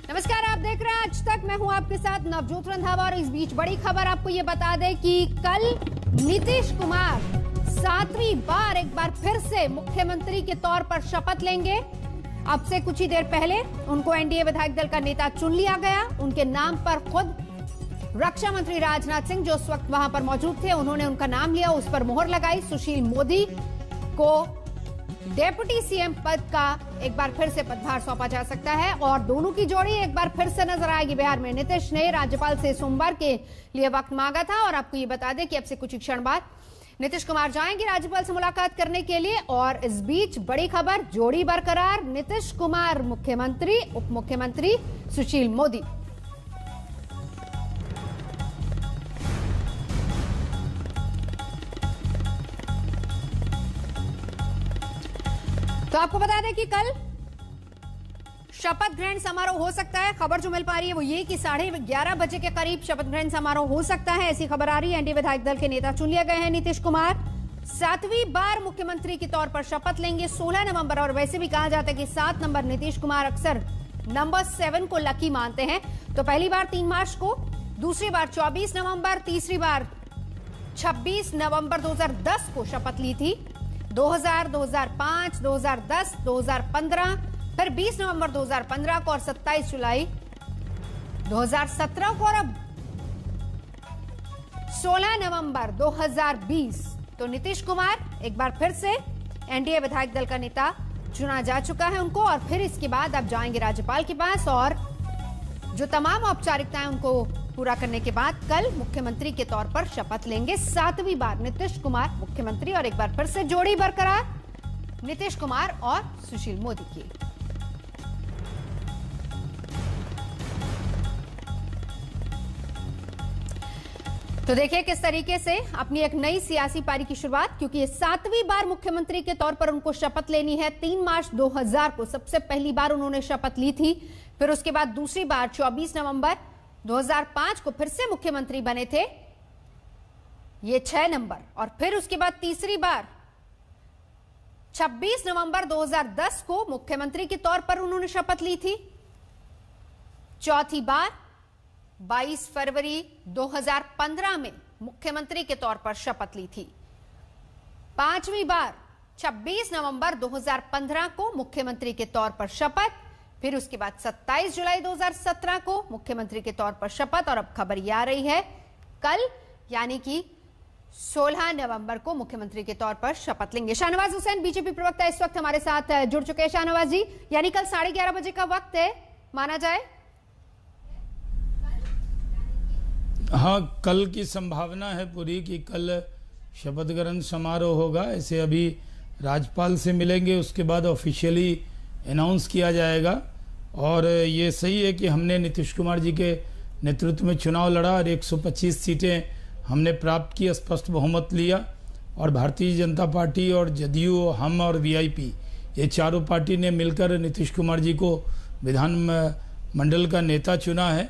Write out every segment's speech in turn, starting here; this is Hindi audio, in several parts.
नमस्कार, आप देख रहे हैं आज तक। मैं हूं आपके साथ नवजोत रंधावा और इस बीच बड़ी खबर आपको ये बता दें कि कल नीतीश कुमार 7वीं बार एक बार फिर से मुख्यमंत्री के तौर पर शपथ लेंगे। अब से कुछ ही देर पहले उनको एनडीए विधायक दल का नेता चुन लिया गया। उनके नाम पर खुद रक्षा मंत्री राजनाथ सिंह, जो उस वक्त वहां पर मौजूद थे, उन्होंने उनका नाम लिया, उस पर मोहर लगाई। सुशील मोदी को डेप्यूटी सीएम पद का एक बार फिर से पदभार सौंपा जा सकता है और दोनों की जोड़ी एक बार फिर से नजर आएगी बिहार में। नीतीश ने राज्यपाल से सोमवार के लिए वक्त मांगा था और आपको ये बता दें कि अब से कुछ ही क्षण बाद नीतीश कुमार जाएंगे राज्यपाल से मुलाकात करने के लिए। और इस बीच बड़ी खबर, जोड़ी बरकरार, नीतीश कुमार मुख्यमंत्री, उप मुख्यमंत्री सुशील मोदी। तो आपको बता दें कि कल शपथ ग्रहण समारोह हो सकता है। खबर जो मिल पा रही है वो ये कि 11:30 बजे के करीब शपथ ग्रहण समारोह हो सकता है, ऐसी खबर आ रही है। एनडीए विधायक दल के नेता चुन लिए गए हैं। नीतीश कुमार 7वीं बार मुख्यमंत्री के तौर पर शपथ लेंगे 16 नवंबर। और वैसे भी कहा जाता है कि 7 नंबर नीतीश कुमार अक्सर नंबर 7 को लकी मानते हैं। तो पहली बार 3 मार्च को, दूसरी बार 24 नवंबर, तीसरी बार 26 नवंबर 2010 को शपथ ली थी। 2000, 2005, 2010, 2015, फिर 20 नवंबर 2015 को और 27 जुलाई 2017 को और अब 16 नवंबर 2020। तो नीतीश कुमार एक बार फिर से एनडीए विधायक दल का नेता चुना जा चुका है उनको। और फिर इसके बाद अब जाएंगे राज्यपाल के पास और जो तमाम औपचारिकताएं उनको पूरा करने के बाद कल मुख्यमंत्री के तौर पर शपथ लेंगे 7वीं बार नीतीश कुमार मुख्यमंत्री। और एक बार फिर से जोड़ी बरकरार, नीतीश कुमार और सुशील मोदी की। तो देखिए किस तरीके से अपनी एक नई सियासी पारी की शुरुआत, क्योंकि ये 7वीं बार मुख्यमंत्री के तौर पर उनको शपथ लेनी है। 3 मार्च 2000 को सबसे पहली बार उन्होंने शपथ ली थी। फिर उसके बाद दूसरी बार 24 नवंबर 2005 को फिर से मुख्यमंत्री बने थे, ये 6 नंबर। और फिर उसके बाद तीसरी बार 26 नवंबर 2010 को मुख्यमंत्री के तौर पर उन्होंने शपथ ली थी। चौथी बार 22 फरवरी 2015 में मुख्यमंत्री के तौर पर शपथ ली थी। 5वीं बार 26 नवंबर 2015 को मुख्यमंत्री के तौर पर शपथ। फिर उसके बाद 27 जुलाई 2017 को मुख्यमंत्री के तौर पर शपथ। और अब खबर यह आ रही है कल यानी कि 16 नवंबर को मुख्यमंत्री के तौर पर शपथ लेंगे। शाहनवाज हुसैन बीजेपी प्रवक्ता इस वक्त हमारे साथ जुड़ चुके हैं। शाहनवाज जी, यानी कल 11:30 बजे का वक्त है माना जाए? हाँ, कल की संभावना है पूरी कि कल शपथ ग्रहण समारोह होगा। ऐसे अभी राज्यपाल से मिलेंगे, उसके बाद ऑफिशियली अनाउंस किया जाएगा। और ये सही है कि हमने नीतीश कुमार जी के नेतृत्व में चुनाव लड़ा और 125 सीटें हमने प्राप्त की, स्पष्ट बहुमत लिया। और भारतीय जनता पार्टी और जदयू, हम और वीआईपी, ये चारों पार्टी ने मिलकर नीतीश कुमार जी को विधान मंडल का नेता चुना है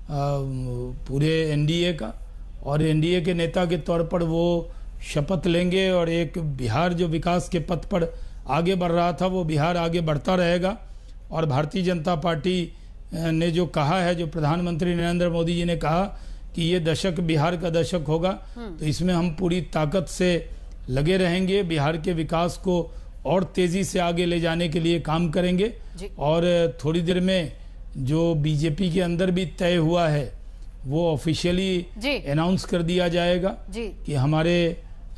पूरे एनडीए का। और एनडीए के नेता के तौर पर वो शपथ लेंगे और एक बिहार जो विकास के पथ पर आगे बढ़ रहा था वो बिहार आगे बढ़ता रहेगा। और भारतीय जनता पार्टी ने जो कहा है, जो प्रधानमंत्री नरेंद्र मोदी जी ने कहा कि ये दशक बिहार का दशक होगा, तो इसमें हम पूरी ताकत से लगे रहेंगे। बिहार के विकास को और तेजी से आगे ले जाने के लिए काम करेंगे। और थोड़ी देर में जो बीजेपी के अंदर भी तय हुआ है वो ऑफिशियली अनाउंस कर दिया जाएगा कि हमारे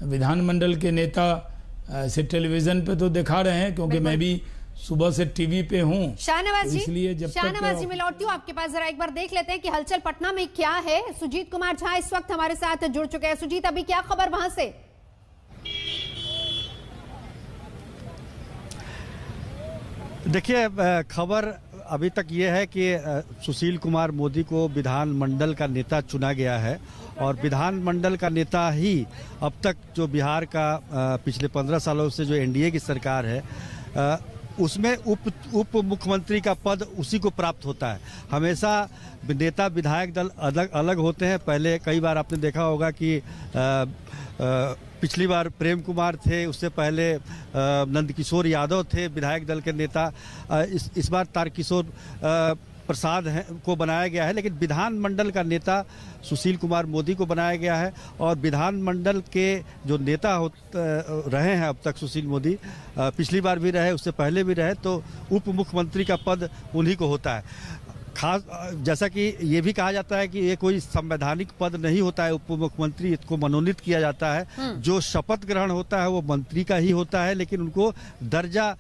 विधानमंडल के नेता ऐसे टेलीविजन पे तो दिखा रहे हैं, क्योंकि मैं भी सुबह से टीवी पे हूँ। शाहनवाज जी, इसलिए जब शाहनवाज जी मैं लौटती हूँ आपके पास, जरा एक बार देख लेते हैं कि हलचल पटना में क्या है। सुजीत कुमार झा इस वक्त हमारे साथ जुड़ चुके हैं। सुजीत, अभी क्या खबर वहां से? देखिए, खबर अभी तक ये है कि सुशील कुमार मोदी को विधानमंडल का नेता चुना गया है। और विधानमंडल का नेता ही अब तक जो बिहार का पिछले 15 सालों से जो एनडीए की सरकार है उसमें उप मुख्यमंत्री का पद उसी को प्राप्त होता है। हमेशा नेता विधायक दल अलग अलग होते हैं। पहले कई बार आपने देखा होगा कि पिछली बार प्रेम कुमार थे, उससे पहले नंदकिशोर यादव थे विधायक दल के नेता। इस बार तारकिशोर प्रसाद को बनाया गया है, लेकिन विधानमंडल का नेता सुशील कुमार मोदी को बनाया गया है। और विधानमंडल के जो नेता रहे हैं अब तक सुशील मोदी, पिछली बार भी रहे, उससे पहले भी रहे, तो उप मुख्यमंत्री का पद उन्हीं को होता है। खास जैसा कि ये भी कहा जाता है कि ये कोई संवैधानिक पद नहीं होता है, उप मुख्यमंत्री इसको मनोनीत किया जाता है। जो शपथ ग्रहण होता है वो मंत्री का ही होता है, लेकिन उनको दर्जा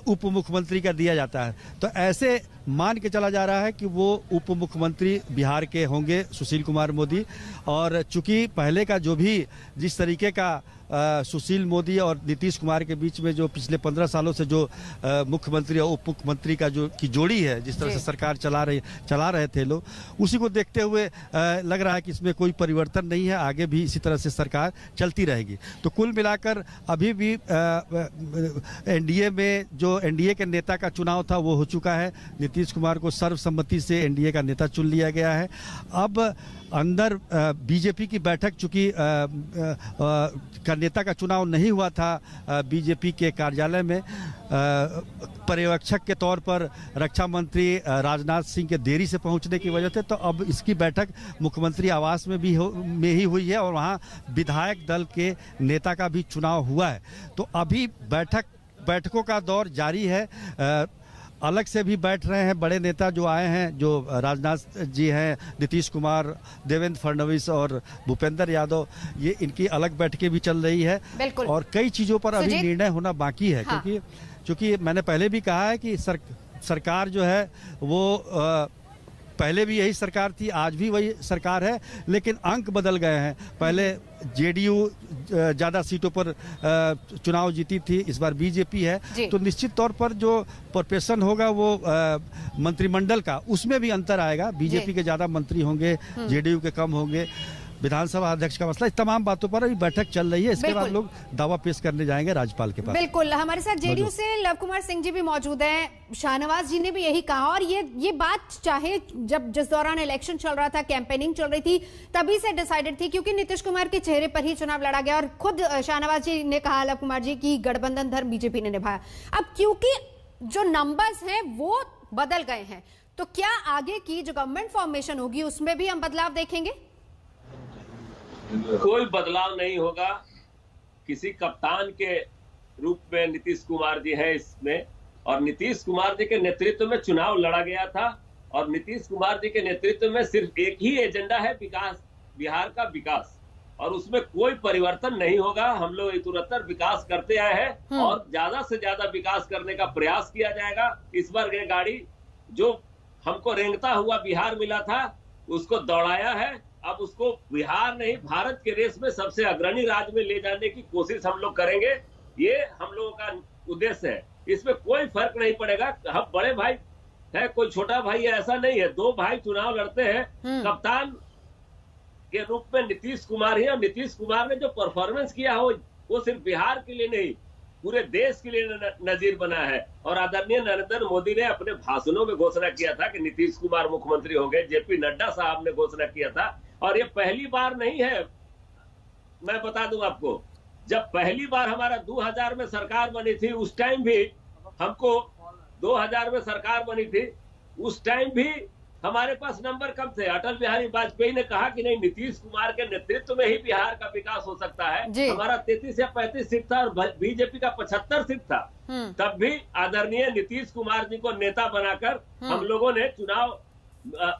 उप मुख्यमंत्री का दिया जाता है। तो ऐसे मान के चला जा रहा है कि वो उप मुख्यमंत्री बिहार के होंगे मुशील कुमार मोदी। और चूंकि पहले का जो भी जिस तरीके का सुशील मोदी और नीतीश कुमार के बीच में जो पिछले 15 सालों से जो मुख्यमंत्री और उप मुख्यमंत्री का जो की जोड़ी है, जिस तरह से सरकार चला रहे थे लोग, उसी को देखते हुए लग रहा है कि इसमें कोई परिवर्तन नहीं है, आगे भी इसी तरह से सरकार चलती रहेगी। तो कुल मिलाकर अभी भी एनडीए में जो एनडीए के नेता का चुनाव था वो हो चुका है। नीतीश कुमार को सर्वसम्मति से एनडीए का नेता चुन लिया गया है। अब अंदर बीजेपी की बैठक, चूंकि का नेता का चुनाव नहीं हुआ था बीजेपी के कार्यालय में, पर्यवेक्षक के तौर पर रक्षा मंत्री राजनाथ सिंह के देरी से पहुंचने की वजह से, तो अब इसकी बैठक मुख्यमंत्री आवास में ही हुई है और वहां विधायक दल के नेता का भी चुनाव हुआ है। तो अभी बैठकों का दौर जारी है। अलग से भी बैठ रहे हैं बड़े नेता जो आए हैं, जो राजनाथ जी हैं, नीतीश कुमार, देवेंद्र फडणवीस और भूपेंद्र यादव, ये इनकी अलग बैठकें भी चल रही है। और कई चीजों पर अभी निर्णय होना बाकी है। हाँ। क्योंकि मैंने पहले भी कहा है कि सरकार जो है वो पहले भी यही सरकार थी, आज भी वही सरकार है, लेकिन अंक बदल गए हैं। पहले जेडीयू ज्यादा सीटों पर चुनाव जीती थी, इस बार बीजेपी है। तो निश्चित तौर पर जो प्रोपेशन होगा वो मंत्रिमंडल का, उसमें भी अंतर आएगा। बीजेपी के ज्यादा मंत्री होंगे, जेडीयू के कम होंगे। विधानसभा अध्यक्ष का मसला, इस तमाम बातों पर अभी बैठक चल रही है। इसके बाद लोग दावा पेश करने जाएंगे राज्यपाल के पास। बिल्कुल, हमारे साथ जेडीयू से लव कुमार सिंह जी भी मौजूद हैं। शाहनवाज जी ने भी यही कहा, और ये बात चाहे जब जिस दौरान इलेक्शन चल रहा था, कैंपेनिंग चल रही थी, तभी से डिसाइडेड थी, क्योंकि नीतीश कुमार के चेहरे पर ही चुनाव लड़ा गया। और खुद शाहनवाज जी ने कहा, लव कुमार जी, की गठबंधन धर्म बीजेपी ने निभाया। अब क्योंकि जो नंबर्स हैं वो बदल गए हैं, तो क्या आगे की जो गवर्नमेंट फॉर्मेशन होगी उसमें भी हम बदलाव देखेंगे? कोई बदलाव नहीं होगा। किसी कप्तान के रूप में नीतीश कुमार जी हैं इसमें, और नीतीश कुमार जी के नेतृत्व में चुनाव लड़ा गया था। और नीतीश कुमार जी के नेतृत्व में सिर्फ एक ही एजेंडा है, विकास, बिहार का विकास, और उसमें कोई परिवर्तन नहीं होगा। हम लोग इतुरत्तर विकास करते आए हैं और ज्यादा से ज्यादा विकास करने का प्रयास किया जाएगा। इस बार ये गाड़ी जो हमको रेंगता हुआ बिहार मिला था, उसको दौड़ाया है। अब उसको बिहार नहीं, भारत के रेस में सबसे अग्रणी राज्य में ले जाने की कोशिश हम लोग करेंगे। ये हम लोगों का उद्देश्य है। इसमें कोई फर्क नहीं पड़ेगा, हम बड़े भाई है, कोई छोटा भाई है, ऐसा नहीं है। दो भाई चुनाव लड़ते हैं। कप्तान के रूप में नीतीश कुमार ही, और नीतीश कुमार ने जो परफॉर्मेंस किया हो वो सिर्फ बिहार के लिए नहीं, पूरे देश के लिए नजीर बना है। और आदरणीय नरेंद्र मोदी ने अपने भाषणों में घोषणा किया था कि नीतीश कुमार मुख्यमंत्री होंगे। जेपी नड्डा साहब ने घोषणा किया था। और ये पहली बार नहीं है, मैं बता दूं आपको, जब पहली बार हमारा 2000 में सरकार बनी थी, उस टाइम भी हमको 2000 में सरकार बनी थी, उस टाइम भी हमारे पास नंबर कम थे। अटल बिहारी वाजपेयी ने कहा कि नहीं, नीतीश कुमार के नेतृत्व में ही बिहार का विकास हो सकता है। हमारा 33 या 35 सीट था और बीजेपी का 75 सीट था। तब भी आदरणीय नीतीश कुमार जी को नेता बनाकर हम लोगों ने चुनाव,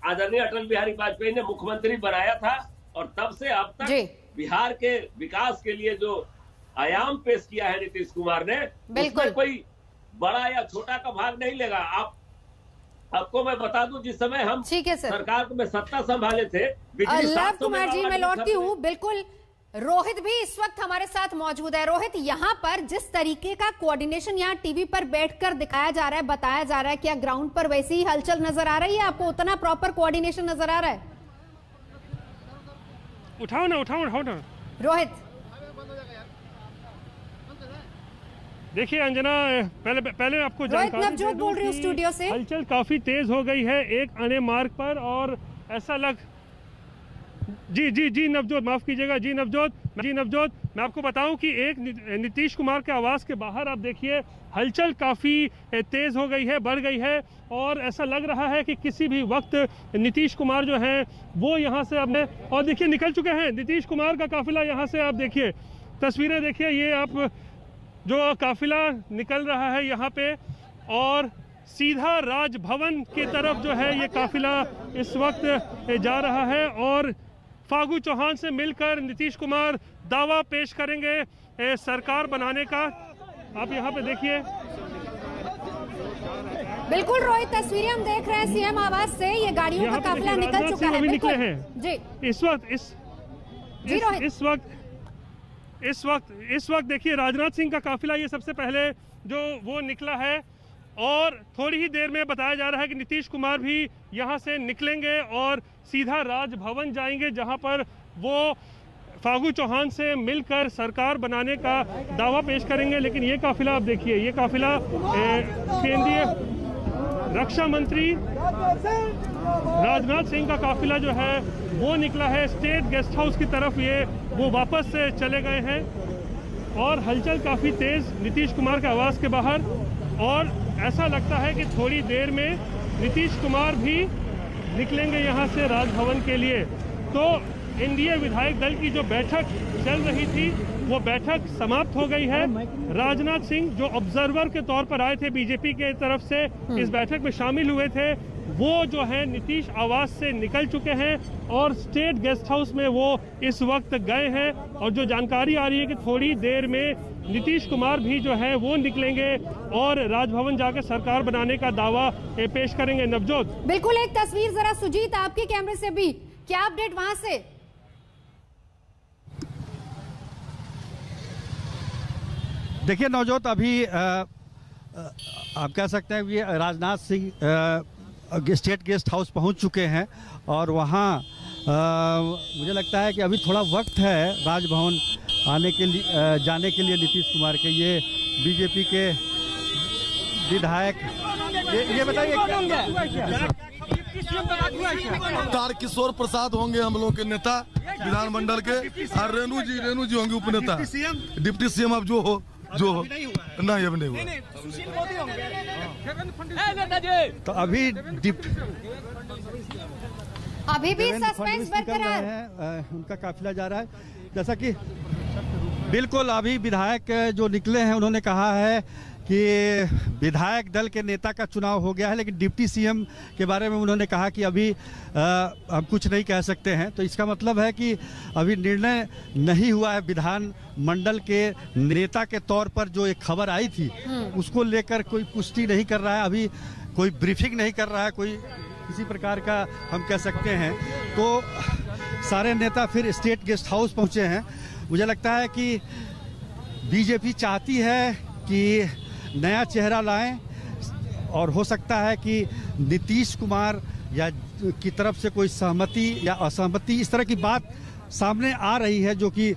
आदरणीय अटल बिहारी वाजपेयी ने मुख्यमंत्री बनाया था। और तब से अब तक बिहार के विकास के लिए जो आयाम पेश किया है नीतीश कुमार ने, उसमें कोई बड़ा या छोटा का भाग नहीं लेगा। आपको मैं बता दूं, जिस समय हम सरकार में सत्ता संभाले थे, लव कुमार जी, मैं लौटती हूँ। बिल्कुल, रोहित भी इस वक्त हमारे साथ मौजूद है। रोहित, यहाँ पर जिस तरीके का कोऑर्डिनेशन यहाँ टीवी पर बैठकर दिखाया जा रहा है, बताया जा रहा है, क्या ग्राउंड पर वैसी ही हलचल नजर आ रही है आपको? उतना प्रॉपर कोऑर्डिनेशन नजर आ रहा है? उठाओ ना रोहित। देखिए अंजना, पहले आपको जानकारी नवजोत बोल रही हूँ स्टूडियो से। हलचल काफी तेज हो गई है एक अने मार्ग पर, और ऐसा जी नवजोत, माफ कीजिएगा, जी नवजोत, मैं आपको बताऊं कि एक नीतीश कुमार के आवास के बाहर आप देखिए हलचल काफ़ी तेज़ हो गई है, बढ़ गई है, और ऐसा लग रहा है कि किसी भी वक्त नीतीश कुमार जो हैं वो यहाँ से अपने, और देखिए निकल चुके हैं नीतीश कुमार का काफिला। यहाँ से आप देखिए तस्वीरें देखिए, ये आप जो काफिला निकल रहा है यहाँ पे, और सीधा राजभवन की तरफ जो है ये काफिला इस वक्त जा रहा है। और फागू चौहान से मिलकर नीतीश कुमार दावा पेश करेंगे सरकार बनाने का। आप यहाँ पे देखिए, बिल्कुल रोहित, तस्वीरें हम देख रहे हैं सीएम आवास से, ये गाड़ियों का काफिला निकल चुका है। निकले हैं जी इस वक्त देखिए राजनाथ सिंह का काफिला ये सबसे पहले जो वो निकला है, और थोड़ी ही देर में बताया जा रहा है कि नीतीश कुमार भी यहाँ से निकलेंगे और सीधा राजभवन जाएंगे, जहाँ पर वो फागू चौहान से मिलकर सरकार बनाने का दावा पेश करेंगे। लेकिन ये काफिला आप देखिए, ये काफिला केंद्रीय रक्षा मंत्री राजनाथ सिंह का काफिला जो है वो निकला है स्टेट गेस्ट हाउस की तरफ, ये वो वापस से चले गए हैं। और हलचल काफ़ी तेज़ नीतीश कुमार के आवास के बाहर, और ऐसा लगता है कि थोड़ी देर में नीतीश कुमार भी निकलेंगे यहाँ से राजभवन के लिए। तो एनडीए विधायक दल की जो बैठक चल रही थी वो बैठक समाप्त हो गई है। राजनाथ सिंह जो ऑब्जर्वर के तौर पर आए थे बीजेपी के तरफ से, इस बैठक में शामिल हुए थे, वो जो है नीतीश आवास से निकल चुके हैं और स्टेट गेस्ट हाउस में वो इस वक्त गए हैं। और जो जानकारी आ रही है कि थोड़ी देर में नीतीश कुमार भी जो है वो निकलेंगे और राजभवन जाकर सरकार बनाने का दावा पेश करेंगे। नवजोत, बिल्कुल, एक तस्वीर जरा सुजीत आपके कैमरे से भी, क्या अपडेट वहां से? देखिए नवजोत, अभी आप कह सकते हैं ये Rajnath Singh state guest house पहुंच चुके हैं, और वहां मुझे लगता है कि अभी थोड़ा वक्त है राजभवन आने के लिए, जाने के लिए नीतीश कुमार के। ये बीजेपी के विधायक, ये बताइए तारकिशोर प्रसाद होंगे हम लोग के नेता विधानमंडल के, और रेणु जी होंगे उपनेता, डिप्टी सीएम अब जो हो नहीं, अब नहीं हुआ। तो अभी भी सस्पेंस बरकरार है, उनका काफिला जा रहा है। जैसा कि बिल्कुल अभी विधायक जो निकले हैं उन्होंने कहा है कि विधायक दल के नेता का चुनाव हो गया है, लेकिन डिप्टी सीएम के बारे में उन्होंने कहा कि अभी हम कुछ नहीं कह सकते हैं। तो इसका मतलब है कि अभी निर्णय नहीं हुआ है। विधान मंडल के नेता के तौर पर जो एक खबर आई थी उसको लेकर कोई पुष्टि नहीं कर रहा है, अभी कोई ब्रीफिंग नहीं कर रहा है, कोई किसी प्रकार का हम कह सकते हैं। तो सारे नेता फिर स्टेट गेस्ट हाउस पहुंचे हैं। मुझे लगता है कि बीजेपी चाहती है कि नया चेहरा लाएं, और हो सकता है कि नीतीश कुमार या की तरफ से कोई सहमति या असहमति इस तरह की बात सामने आ रही है, जो कि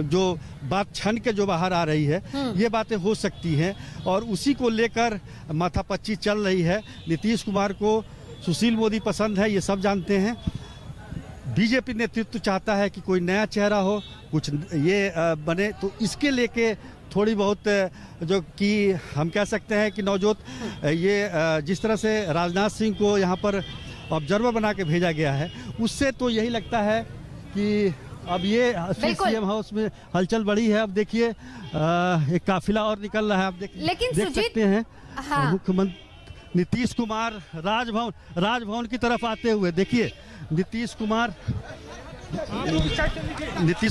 जो बात छन के जो बाहर आ रही है, ये बातें हो सकती हैं, और उसी को लेकर माथापच्ची चल रही है। नीतीश कुमार को सुशील मोदी पसंद है, ये सब जानते हैं। बीजेपी नेतृत्व चाहता है कि कोई नया चेहरा हो, कुछ ये बने, तो इसके लेके थोड़ी बहुत जो कि हम कह सकते हैं कि नवजोत, ये जिस तरह से राजनाथ सिंह को यहाँ पर ऑब्जर्वर बना के भेजा गया है, उससे तो यही लगता है कि अब ये सीएम हाउस में हलचल बढ़ी है। अब देखिए एक काफिला और निकल रहा है, आप देख सकते हैं। हाँ। मुख्यमंत्री नीतीश कुमार राजभवन की तरफ आते हुए देखिए, नीतीश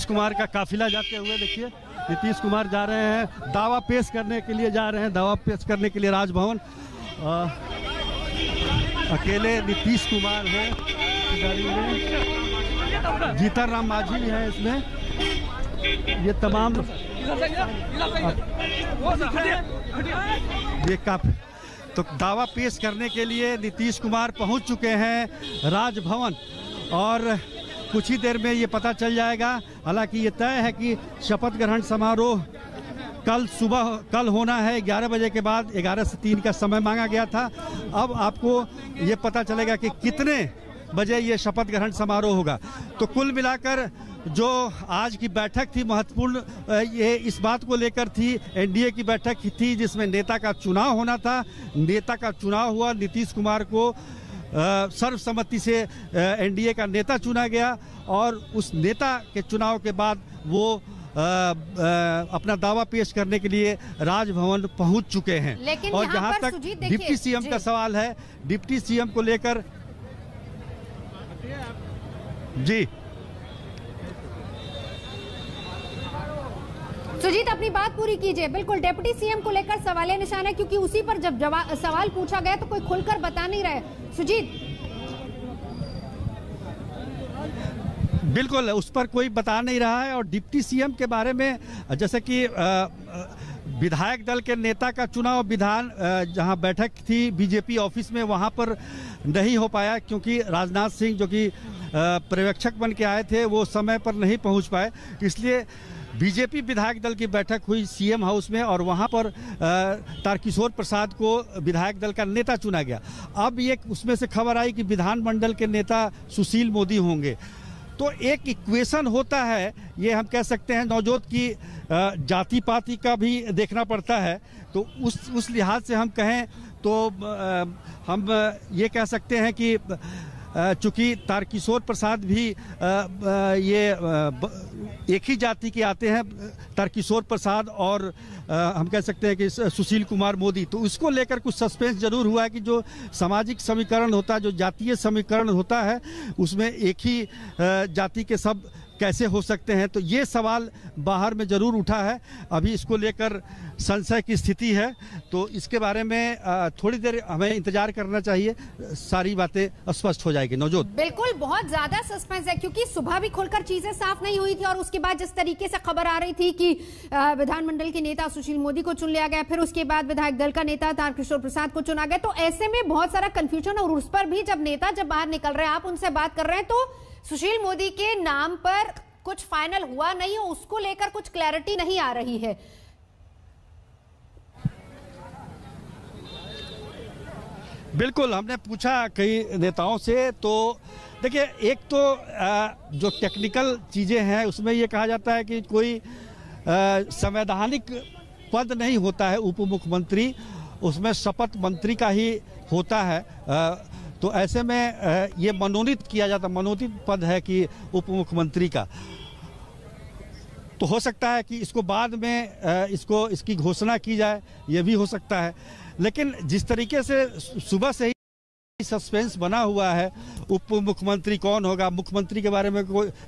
कुमार का काफिला जाते हुए देखिए, नीतीश कुमार जा रहे हैं, दावा पेश करने के लिए जा रहे हैं, दावा पेश करने के लिए राजभवन। अकेले नीतीश कुमार हैं गाड़ी में, जीतन राम मांझी भी हैं इसमें, ये तमाम ये काफी। तो दावा पेश करने के लिए नीतीश कुमार पहुंच चुके हैं राजभवन, और कुछ ही देर में ये पता चल जाएगा। हालांकि ये तय है कि शपथ ग्रहण समारोह कल होना है 11 बजे के बाद। 11 से 3 का समय मांगा गया था। अब आपको ये पता चलेगा कि कितने बजे ये शपथ ग्रहण समारोह होगा। तो कुल मिलाकर जो आज की बैठक थी महत्वपूर्ण ये इस बात को लेकर थी, एनडीए की बैठक थी जिसमें नेता का चुनाव होना था। नेता का चुनाव हुआ, नीतीश कुमार को सर्वसम्मति से एनडीए का नेता चुना गया और उस नेता के चुनाव के बाद वो अपना दावा पेश करने के लिए राजभवन पहुंच चुके हैं। और जहां तक डिप्टी सीएम का सवाल है, डिप्टी सीएम को लेकर जी सुजीत अपनी बात पूरी कीजिए। बिल्कुल डिप्टी सीएम को लेकर सवाल निशान है, क्योंकि उसी पर जब सवाल पूछा गया तो कोई खुलकर बता नहीं रहे। सुजीत बिल्कुल उस पर कोई बता नहीं रहा है। और डिप्टी सीएम के बारे में जैसे कि विधायक दल के नेता का चुनाव विधान जहां बैठक थी बीजेपी ऑफिस में, वहां पर नहीं हो पाया क्योंकि राजनाथ सिंह जो कि पर्यवेक्षक बन के आए थे वो समय पर नहीं पहुंच पाए। इसलिए बीजेपी विधायक दल की बैठक हुई सीएम हाउस में और वहां पर तारकिशोर प्रसाद को विधायक दल का नेता चुना गया। अब ये उसमें से खबर आई कि विधानमंडल के नेता सुशील मोदी होंगे। तो एक इक्वेशन होता है, ये हम कह सकते हैं नवजोत की जाति पाति का भी देखना पड़ता है। तो उस लिहाज से हम कहें तो हम ये कह सकते हैं कि चूंकि तारकिशोर प्रसाद भी ये एक ही जाति के आते हैं, तारकिशोर प्रसाद और हम कह सकते हैं कि सुशील कुमार मोदी, तो उसको लेकर कुछ सस्पेंस जरूर हुआ है कि जो सामाजिक समीकरण होता है, जो जातीय समीकरण होता है, उसमें एक ही जाति के सब कैसे हो सकते हैं। तो ये सवाल बाहर में जरूर उठा है। अभी इसको लेकर संशय की स्थिति है, तो इसके बारे में थोड़ी देर हमें इंतजार करना चाहिए, सारी बातें स्पष्ट हो जाएगी। नवजोत बिल्कुल बहुत ज्यादा सस्पेंस है, क्योंकि सुबह भी खुलकर चीजें साफ नहीं हुई थी और उसके बाद जिस तरीके से खबर आ रही थी कि विधानमंडल के नेता सुशील मोदी को चुन लिया गया, फिर उसके बाद विधायक दल का नेता तारकिशोर प्रसाद को चुना गया, तो ऐसे में बहुत सारा कंफ्यूजन। और उस पर भी जब नेता जब बाहर निकल रहे हैं, आप उनसे बात कर रहे हैं, तो सुशील मोदी के नाम पर कुछ फाइनल हुआ नहीं हो, उसको लेकर कुछ क्लैरिटी नहीं आ रही है। बिल्कुल हमने पूछा कई नेताओं से, तो देखिए एक तो जो टेक्निकल चीजें हैं उसमें ये कहा जाता है कि कोई संवैधानिक पद नहीं होता है उप मुख्यमंत्री, उसमें शपथ मंत्री का ही होता है। तो ऐसे में ये मनोनीत किया जाता, मनोनीत पद है कि उप मुख्यमंत्री का। तो हो सकता है कि इसको बाद में इसकी घोषणा की जाए, ये भी हो सकता है। लेकिन जिस तरीके से सुबह से ही सस्पेंस बना हुआ है, उप मुख्यमंत्री कौन होगा, मुख्यमंत्री के बारे में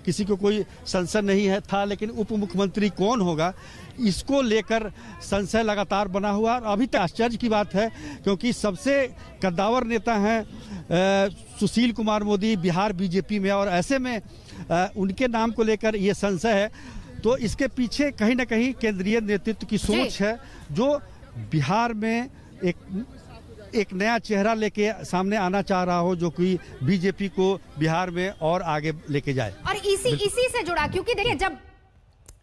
किसी को कोई संशय नहीं है था, लेकिन उप मुख्यमंत्री कौन होगा इसको लेकर संशय लगातार बना हुआ। और अभी तक आश्चर्य की बात है क्योंकि सबसे कद्दावर नेता हैं सुशील कुमार मोदी बिहार बीजेपी में, और ऐसे में उनके नाम को लेकर ये संशय है। तो इसके पीछे कहीं ना कहीं केंद्रीय नेतृत्व की सोच है, जो बिहार में एक नया चेहरा लेके सामने आना चाह रहा हो, जो कि बीजेपी को बिहार में और आगे लेके जाए। और इसी से जुड़ा, क्योंकि देखिए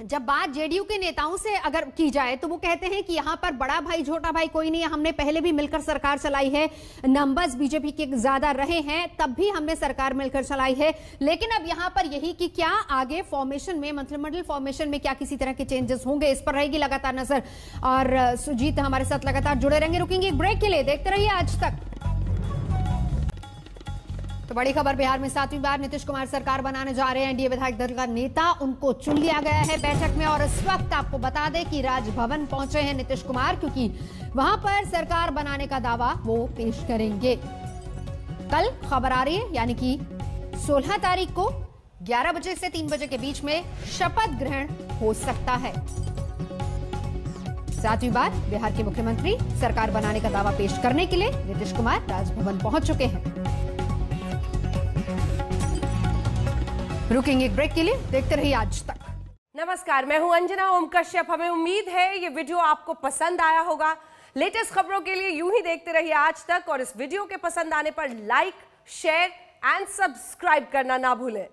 जब बात जेडीयू के नेताओं से अगर की जाए तो वो कहते हैं कि यहाँ पर बड़ा भाई छोटा भाई कोई नहीं है, हमने पहले भी मिलकर सरकार चलाई है, नंबर्स बीजेपी के ज्यादा रहे हैं तब भी हमने सरकार मिलकर चलाई है। लेकिन अब यहाँ पर यही कि क्या आगे फॉर्मेशन में, मंत्रिमंडल फॉर्मेशन में क्या किसी तरह के चेंजेस होंगे, इस पर रहेगी लगातार नजर। और सुजीत हमारे साथ लगातार जुड़े रहेंगे। रुकेंगे एक ब्रेक के लिए, देखते रहिए आज तक। तो बड़ी खबर, बिहार में 7वीं बार नीतीश कुमार सरकार बनाने जा रहे हैं। एनडीए विधायक दल का नेता, उनको चुन लिया गया है बैठक में। और इस वक्त आपको बता दें कि राजभवन पहुंचे हैं नीतीश कुमार, क्योंकि वहां पर सरकार बनाने का दावा वो पेश करेंगे। कल खबर आ रही है, यानी कि 16 तारीख को 11 बजे से 3 बजे के बीच में शपथ ग्रहण हो सकता है। 7वीं बार बिहार के मुख्यमंत्री सरकार बनाने का दावा पेश करने के लिए नीतीश कुमार राजभवन पहुंच चुके हैं। रुकेंगे एक ब्रेक के लिए, देखते रहिए आज तक। नमस्कार, मैं हूं अंजना ओम कश्यप। हमें उम्मीद है ये वीडियो आपको पसंद आया होगा। लेटेस्ट खबरों के लिए यूं ही देखते रहिए आज तक, और इस वीडियो के पसंद आने पर लाइक, शेयर एंड सब्सक्राइब करना ना भूलें।